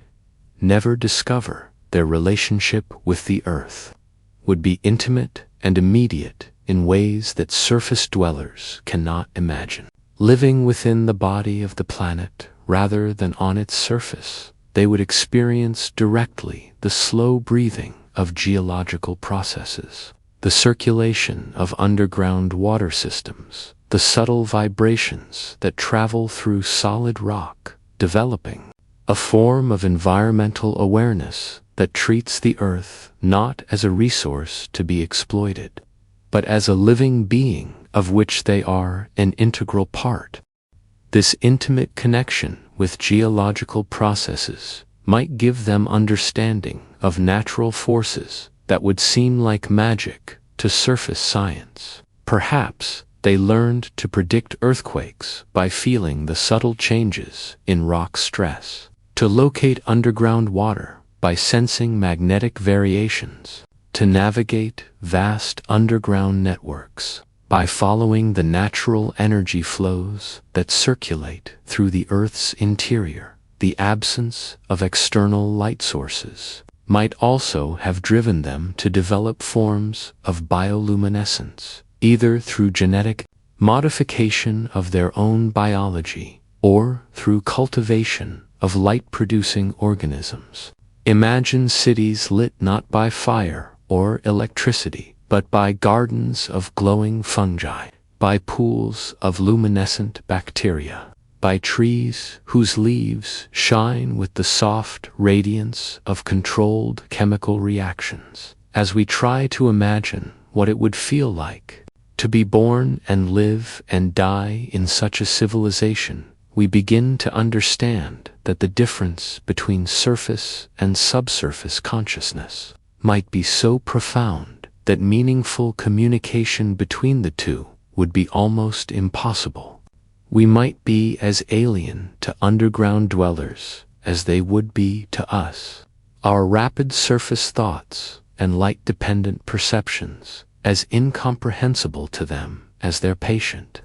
never discover. Their relationship with the earth would be intimate and immediate in ways that surface dwellers cannot imagine. Living within the body of the planet rather than on its surface, they would experience directly the slow breathing of geological processes, the circulation of underground water systems, the subtle vibrations that travel through solid rock, developing a form of environmental awareness that treats the earth not as a resource to be exploited, but as a living being of which they are an integral part. This intimate connection with geological processes might give them understanding of natural forces that would seem like magic to surface science. Perhaps they learned to predict earthquakes by feeling the subtle changes in rock stress, to locate underground water by sensing magnetic variations, to navigate vast underground networks by following the natural energy flows that circulate through the Earth's interior. The absence of external light sources might also have driven them to develop forms of bioluminescence, either through genetic modification of their own biology or through cultivation of light-producing organisms. Imagine cities lit not by fire or electricity, but by gardens of glowing fungi, by pools of luminescent bacteria, by trees whose leaves shine with the soft radiance of controlled chemical reactions. As we try to imagine what it would feel like to be born and live and die in such a civilization, we begin to understand that the difference between surface and subsurface consciousness might be so profound that meaningful communication between the two would be almost impossible. We might be as alien to underground dwellers as they would be to us. Our rapid surface thoughts and light-dependent perceptions as incomprehensible to them as their patient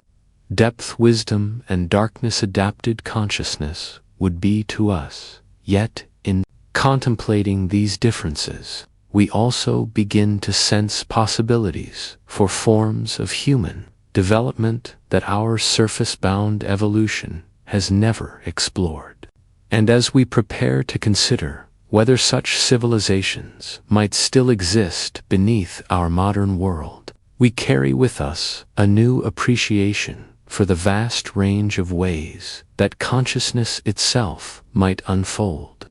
depth wisdom and darkness-adapted consciousness would be to us. Yet, in contemplating these differences, we also begin to sense possibilities for forms of human development that our surface-bound evolution has never explored. And as we prepare to consider whether such civilizations might still exist beneath our modern world, we carry with us a new appreciation for the vast range of ways that consciousness itself might unfold,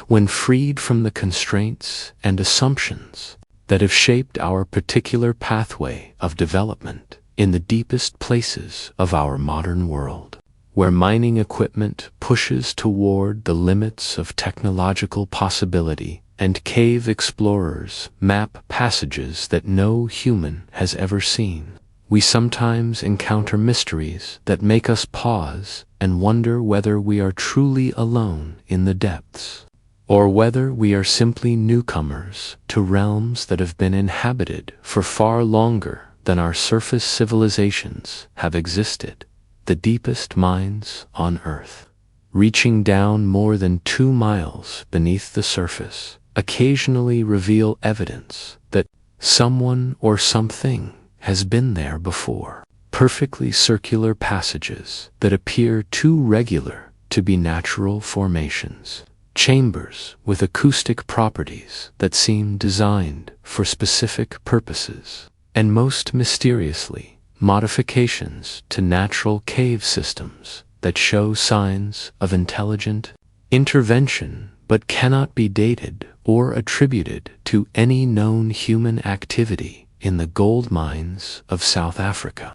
when freed from the constraints and assumptions that have shaped our particular pathway of development in the deepest places of our modern world, where mining equipment pushes toward the limits of technological possibility and cave explorers map passages that no human has ever seen. We sometimes encounter mysteries that make us pause and wonder whether we are truly alone in the depths, or whether we are simply newcomers to realms that have been inhabited for far longer than our surface civilizations have existed. The deepest mines on Earth, reaching down more than 2 miles beneath the surface, occasionally reveal evidence that someone or something has been there before. Perfectly circular passages that appear too regular to be natural formations. Chambers with acoustic properties that seem designed for specific purposes. And most mysteriously, modifications to natural cave systems that show signs of intelligent intervention but cannot be dated or attributed to any known human activity in the gold mines of South Africa.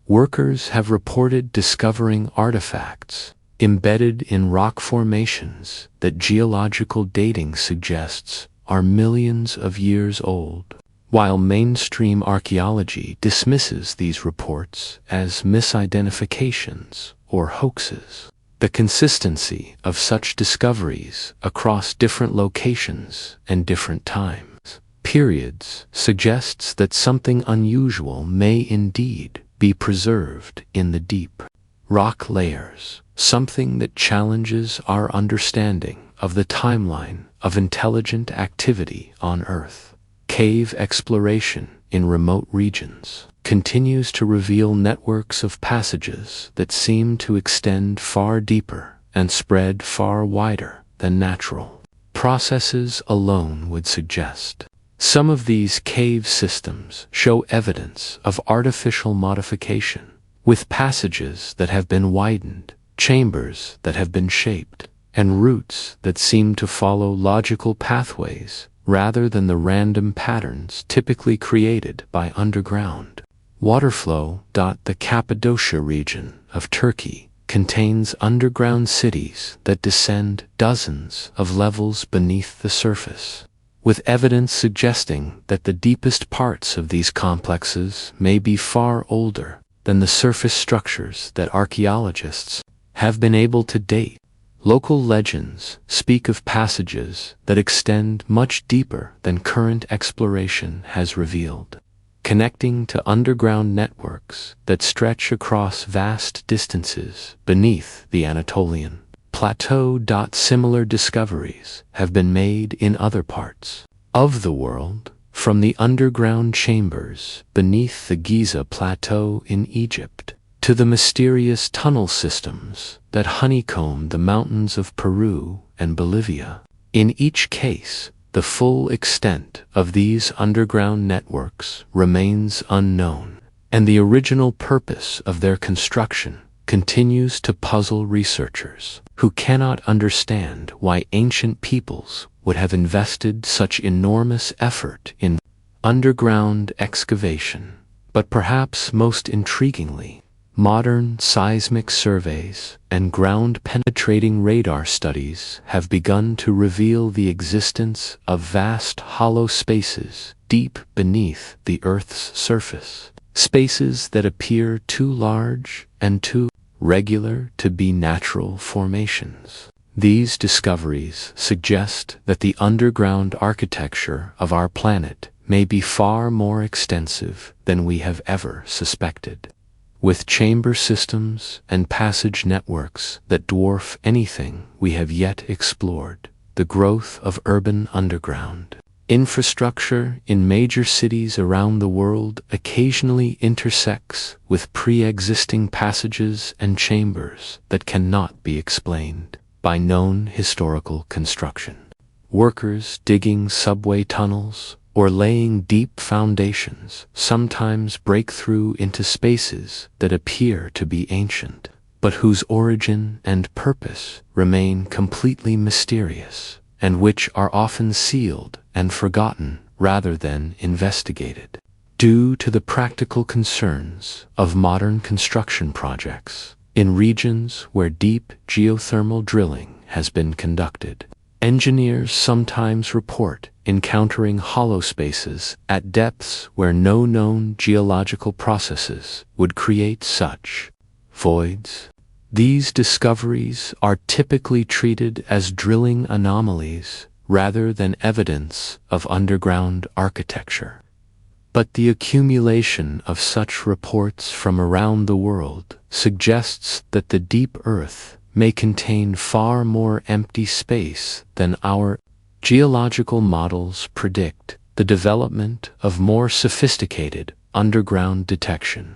Workers have reported discovering artifacts embedded in rock formations that geological dating suggests are millions of years old, while mainstream archaeology dismisses these reports as misidentifications or hoaxes. The consistency of such discoveries across different locations and different times periods suggests that something unusual may indeed be preserved in the deep rock layers, something that challenges our understanding of the timeline of intelligent activity on Earth. Cave exploration in remote regions continues to reveal networks of passages that seem to extend far deeper and spread far wider than natural processes alone would suggest. Some of these cave systems show evidence of artificial modification, with passages that have been widened, chambers that have been shaped, and routes that seem to follow logical pathways rather than the random patterns typically created by underground water flow. The Cappadocia region of Turkey contains underground cities that descend dozens of levels beneath the surface, with evidence suggesting that the deepest parts of these complexes may be far older than the surface structures that archaeologists have been able to date. Local legends speak of passages that extend much deeper than current exploration has revealed, connecting to underground networks that stretch across vast distances beneath the Anatolian plateau. Similar discoveries have been made in other parts of the world, from the underground chambers beneath the Giza Plateau in Egypt to the mysterious tunnel systems that honeycomb the mountains of Peru and Bolivia. In each case, the full extent of these underground networks remains unknown, and the original purpose of their construction continues to puzzle researchers who cannot understand why ancient peoples would have invested such enormous effort in underground excavation. But perhaps most intriguingly, modern seismic surveys and ground-penetrating radar studies have begun to reveal the existence of vast hollow spaces deep beneath the Earth's surface, spaces that appear too large and too regular to be natural formations. These discoveries suggest that the underground architecture of our planet may be far more extensive than we have ever suspected, with chamber systems and passage networks that dwarf anything we have yet explored. The growth of urban underground infrastructure in major cities around the world occasionally intersects with pre-existing passages and chambers that cannot be explained by known historical construction. Workers digging subway tunnels or laying deep foundations sometimes break through into spaces that appear to be ancient, but whose origin and purpose remain completely mysterious, and which are often sealed and forgotten rather than investigated. Due to the practical concerns of modern construction projects, in regions where deep geothermal drilling has been conducted, engineers sometimes report encountering hollow spaces at depths where no known geological processes would create such voids. These discoveries are typically treated as drilling anomalies rather than evidence of underground architecture. But the accumulation of such reports from around the world suggests that the deep earth may contain far more empty space than our geological models predict. The development of more sophisticated underground detection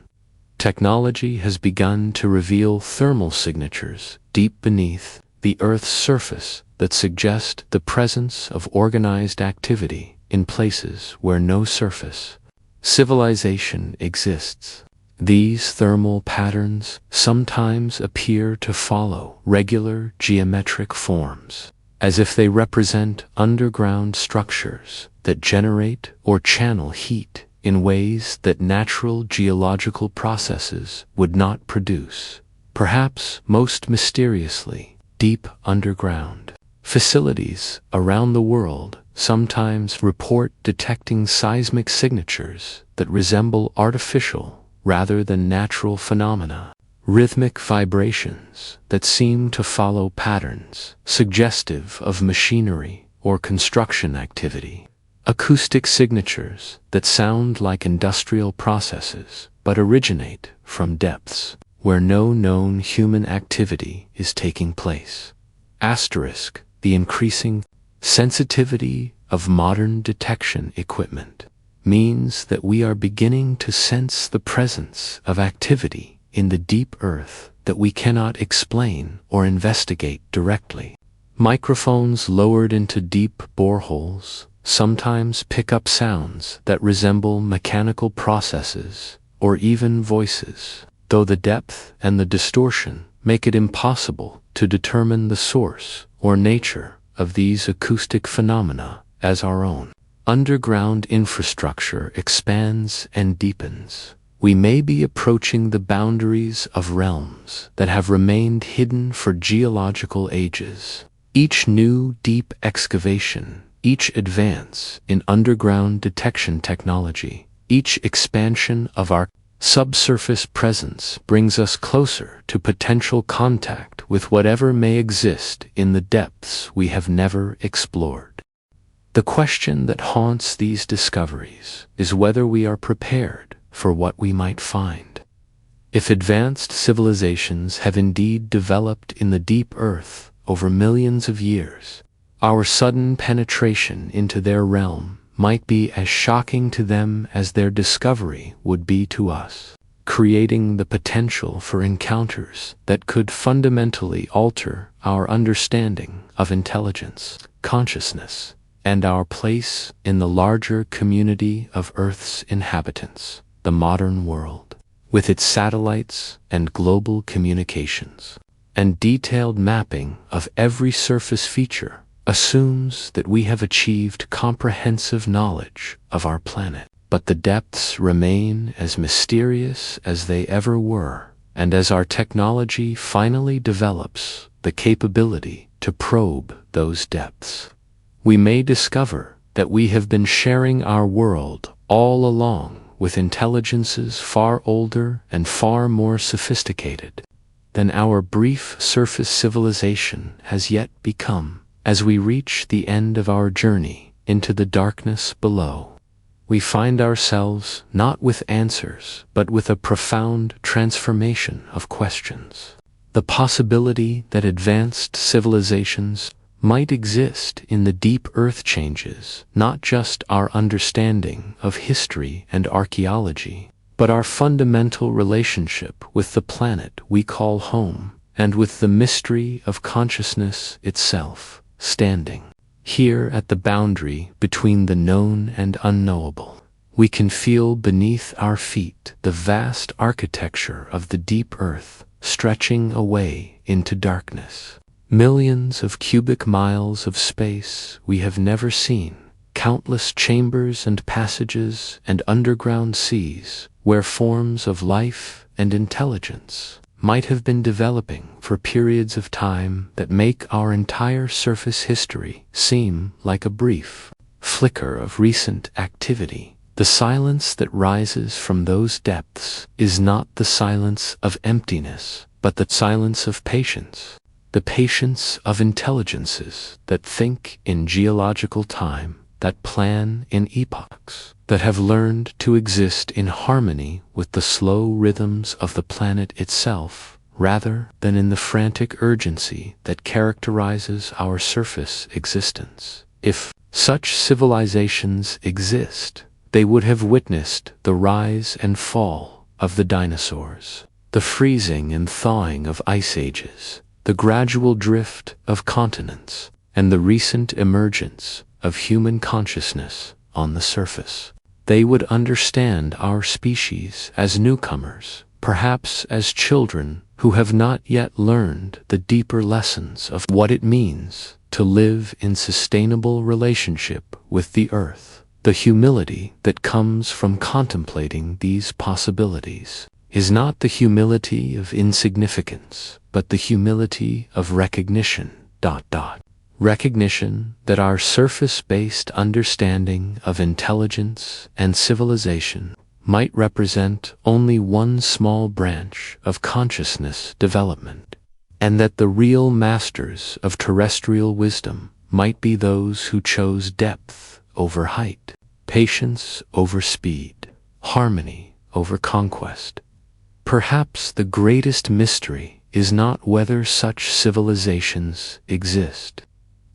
technology has begun to reveal thermal signatures deep beneath the Earth's surface that suggest the presence of organized activity in places where no surface civilization exists. These thermal patterns sometimes appear to follow regular geometric forms, as if they represent underground structures that generate or channel heat in ways that natural geological processes would not produce. Perhaps most mysteriously, deep underground facilities around the world sometimes report detecting seismic signatures that resemble artificial rather than natural phenomena, rhythmic vibrations that seem to follow patterns suggestive of machinery or construction activity, acoustic signatures that sound like industrial processes but originate from depths where no known human activity is taking place. The increasing sensitivity of modern detection equipment means that we are beginning to sense the presence of activity in the deep earth that we cannot explain or investigate directly. Microphones lowered into deep boreholes sometimes pick up sounds that resemble mechanical processes or even voices, though the depth and the distortion make it impossible to determine the source or nature of these acoustic phenomena as our own. Underground infrastructure expands and deepens. We may be approaching the boundaries of realms that have remained hidden for geological ages. Each new deep excavation, each advance in underground detection technology, each expansion of our subsurface presence brings us closer to potential contact with whatever may exist in the depths we have never explored. The question that haunts these discoveries is whether we are prepared for what we might find. If advanced civilizations have indeed developed in the deep earth over millions of years, our sudden penetration into their realm might be as shocking to them as their discovery would be to us, creating the potential for encounters that could fundamentally alter our understanding of intelligence, consciousness, and our place in the larger community of Earth's inhabitants, the modern world, with its satellites and global communications, and detailed mapping of every surface feature assumes that we have achieved comprehensive knowledge of our planet. But the depths remain as mysterious as they ever were, and as our technology finally develops the capability to probe those depths, we may discover that we have been sharing our world all along with intelligences far older and far more sophisticated than our brief surface civilization has yet become. As we reach the end of our journey into the darkness below, we find ourselves not with answers, but with a profound transformation of questions. The possibility that advanced civilizations might exist in the deep earth changes not just our understanding of history and archaeology, but our fundamental relationship with the planet we call home, and with the mystery of consciousness itself. Standing here at the boundary between the known and unknowable, we can feel beneath our feet the vast architecture of the deep earth stretching away into darkness. Millions of cubic miles of space we have never seen, countless chambers and passages and underground seas where forms of life and intelligence might have been developing for periods of time that make our entire surface history seem like a brief flicker of recent activity. The silence that rises from those depths is not the silence of emptiness, but the silence of patience, the patience of intelligences that think in geological time, that plan in epochs, that have learned to exist in harmony with the slow rhythms of the planet itself, rather than in the frantic urgency that characterizes our surface existence. If such civilizations exist, they would have witnessed the rise and fall of the dinosaurs, the freezing and thawing of ice ages, the gradual drift of continents, and the recent emergence of human consciousness on the surface. They would understand our species as newcomers, perhaps as children who have not yet learned the deeper lessons of what it means to live in sustainable relationship with the earth. The humility that comes from contemplating these possibilities is not the humility of insignificance, but the humility of recognition. Recognition that our surface-based understanding of intelligence and civilization might represent only one small branch of consciousness development, and that the real masters of terrestrial wisdom might be those who chose depth over height, patience over speed, harmony over conquest. Perhaps the greatest mystery is not whether such civilizations exist,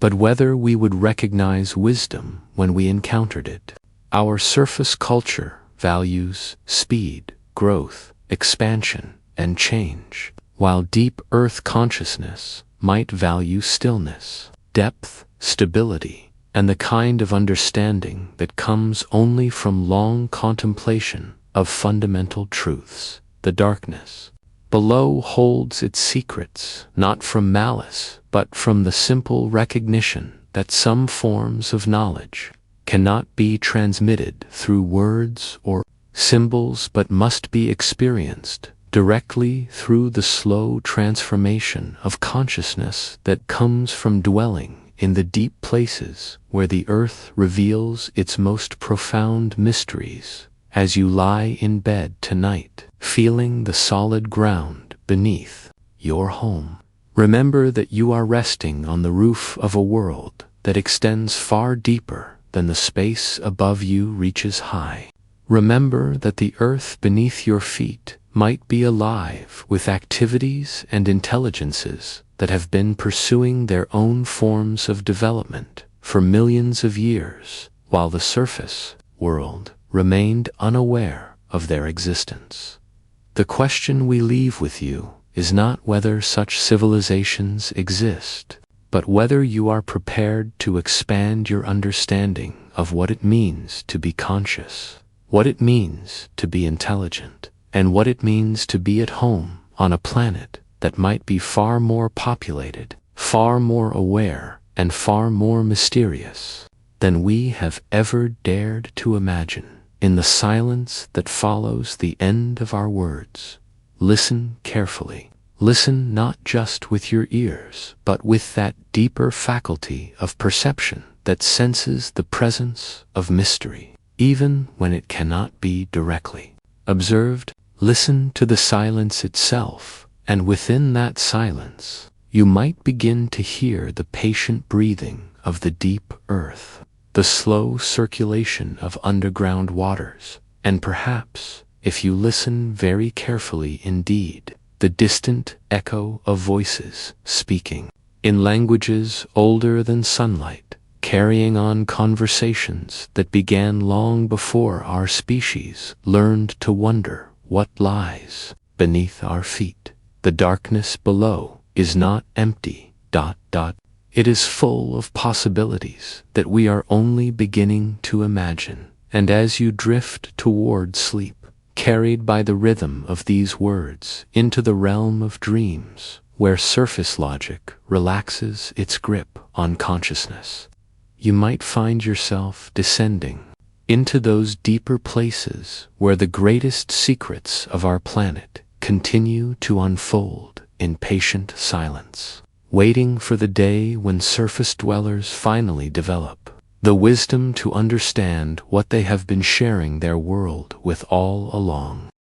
but whether we would recognize wisdom when we encountered it. Our surface culture values speed, growth, expansion, and change, while deep earth consciousness might value stillness, depth, stability, and the kind of understanding that comes only from long contemplation of fundamental truths. The darkness, below holds its secrets, not from malice, but from the simple recognition that some forms of knowledge cannot be transmitted through words or symbols but must be experienced directly through the slow transformation of consciousness that comes from dwelling in the deep places where the earth reveals its most profound mysteries. As you lie in bed tonight, feeling the solid ground beneath your home, remember that you are resting on the roof of a world that extends far deeper than the space above you reaches high. Remember that the earth beneath your feet might be alive with activities and intelligences that have been pursuing their own forms of development for millions of years, while the surface world remained unaware of their existence. The question we leave with you is not whether such civilizations exist, but whether you are prepared to expand your understanding of what it means to be conscious, what it means to be intelligent, and what it means to be at home on a planet that might be far more populated, far more aware, and far more mysterious than we have ever dared to imagine. In the silence that follows the end of our words, listen carefully. Listen not just with your ears, but with that deeper faculty of perception that senses the presence of mystery, even when it cannot be directly observed. Listen to the silence itself, and within that silence, you might begin to hear the patient breathing of the deep earth, the slow circulation of underground waters, and perhaps, if you listen very carefully indeed, the distant echo of voices speaking in languages older than sunlight, carrying on conversations that began long before our species learned to wonder what lies beneath our feet. The darkness below is not empty. It is full of possibilities that we are only beginning to imagine. And as you drift toward sleep, carried by the rhythm of these words into the realm of dreams, where surface logic relaxes its grip on consciousness, you might find yourself descending into those deeper places where the greatest secrets of our planet continue to unfold in patient silence, waiting for the day when surface dwellers finally develop the wisdom to understand what they have been sharing their world with all along.